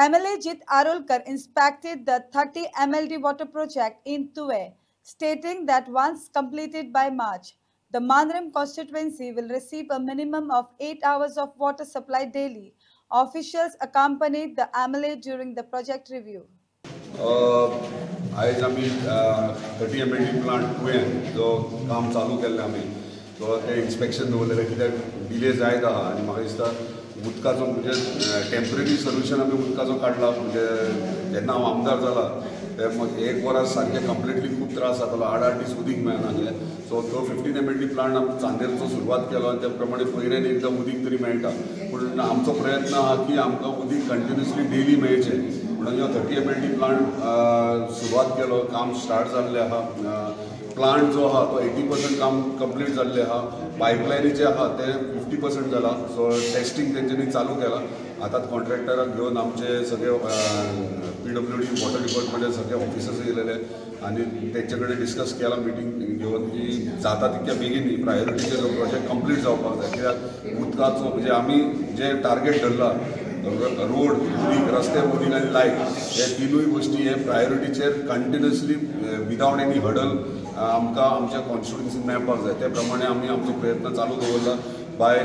MLA Jit Arolkar inspected the 30 MLD water project in Tuve, stating that once completed by March, the Mandaram constituency will receive a minimum of 8 hours of water supply daily. Officials accompanied the MLA during the project review. आयज आमी 30 MLD plant तुवें जो काम चालू केल्लें आमी तो ते इन्स्पेक्शन दवरलेलें कित्याक डिले जायत आहा आनी म्हाका दिसता उदकाचो म्हणजे टेम्पररी सोल्युशन आमी उदकाचो काडला म्हणजे जेन्ना हांव आमदार जाला ते मग एक वरास सारकें कंप्लिटली खूब त्रास जातालो 8 दीस उदीक मेळनासलें सो तो 15 MLD प्लांट आमी चांदेरचो सुरवात केलो आनी त्या प्रमाणे पयल्यान एकदां उदीक तरी मेळटा पूण आमचो प्रयत्न आहा की आमकां उदीक कंटिन्युअसली डेली मेळचें म्हणून ह्यो 30 MLD प्लांट सुरवात केलो काम स्टार्ट जाल्लें आहा प्लांट जो आहा तो 80% काम कंप्लीट जाल्लें आहा पायपलायनीचे आहा ते 50% जाला सो टेस्टिंग तेंच्यांनी चालू केलां आतां कॉन्ट्रॅक्टराक घेवन आमचे सगळे PWD वॉटर डिपार्टमेंटाचे सगळे ऑफिसर्स येयलेले आनी तेंचे कडेन डिस्कस केला मिटींग घेवन की जाता तितक्या बेगीन प्रायोरिटीचेर प्रोजेक्ट कंप्लीट जावपाक जाय कित्याक उदकाचो म्हणजे आमी जे टार्गेट धरला रोड उदीक रस्ते उदीक आनी लायट हे तिनूय गोश्टी हे प्रायोरिटीचेर कंटिन्युअसली विदावट एनी हडल आमकां आमच्या कॉन्स्टिट्युएन्सीन मेळपाक जाय त्या प्रमाणे आमी आमचो प्रयत्न चालू दवरला बाय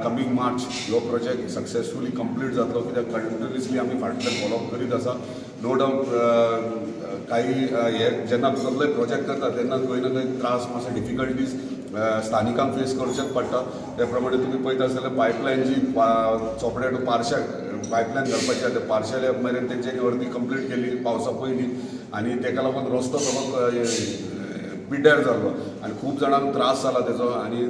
कमिंग मार्च हो प्रोजेक्ट सक्सेसफुली कंप्लीट जातलो कित्याक कंटिन्युअसली आमी फाटल्यान फॉलोअप करीत आसा नो डावट काही हे जेन्ना कसलोय प्रोजेक्ट करता तेन्ना खंय ना खंय त्रास मातशे डिफिकल्टीज स्थानिकांक फेस करचेच पडटा त्या प्रमाणे तुमी पळयता आसतलें पायपलायन जी चोपड्या टू पार्शा पायपलायन घालपाची आसा ते पार्शल मेरेन तेंच्यांनी अर्दी कंप्लीट केली पावसा पयलीं आनी तेका लागून रस्तो सगळो पिड्ड्यार जाल्लो आनी खूब जाणांक त्रास जाला तेजो आनी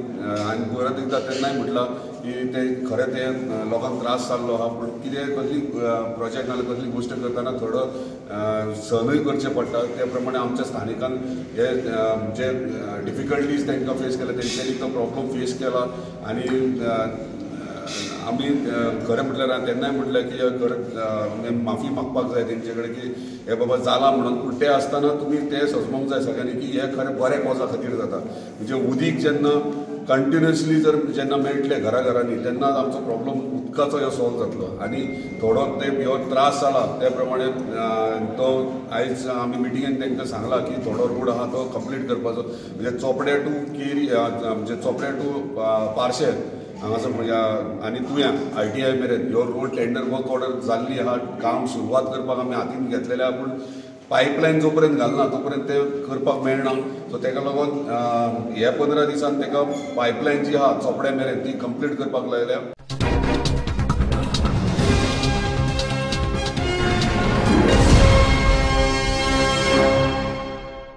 परत एकदां तेन्नाय म्हटलां की ते खरें ते लोकांक त्रास जाल्लो आहा पूण कितें कसली प्रोजेक्ट नाजाल्यार कसली गोश्ट करतना थोडो सहनूय करचें पडटा त्या प्रमाणे आमच्या स्थानिकांक हे जे डिफिकल्टीज तांकां फेस केले तेंच्यांनी तो प्रॉब्लम फेस केला आनी आमी खरें म्हटल्यार तेन्नाय म्हटलें की खरें माफी मागपाक जाय तेंचे कडेन की हे बाबा जाला म्हणून पूण ते आसतना तुमी ते समजूंक जाय सगळ्यांनी की हे खरें बऱ्या कॉजा खातीर जाता म्हणजे उदीक जेन्ना कंटिन्युअसली जर जेन्ना मेळटले घराघरांनी तेन्नाच आमचो प्रॉब्लम उदकाचो ह्यो सॉल्व जातलो आनी थोडो ते ह्यो त्रास जाला त्या प्रमाणे तो आयज आमी मिटिंगेन तांकां सांगला की थोडो रोड आहा तो कंप्लीट करपाचो म्हणजे चोपड्या टू केरी म्हणजे चोपड्या टू पार्शे हांगासर म्हणजे आनी तुया ITI मेरेन ह्यो रोड टेंडर वर्क ऑर्डर जाल्ली आहा काम सुरवात करपाक आमी हातीन घेतलेले आहा पूण पायपलायन जो पर्यंत घालना तो पर्यंत ते करपाक मेळना सो तेका लागून हे 15 दिसान तेका पायपलायन जी आहा चोपड्या मेरेन ती कंप्लीट करपाक लायल्या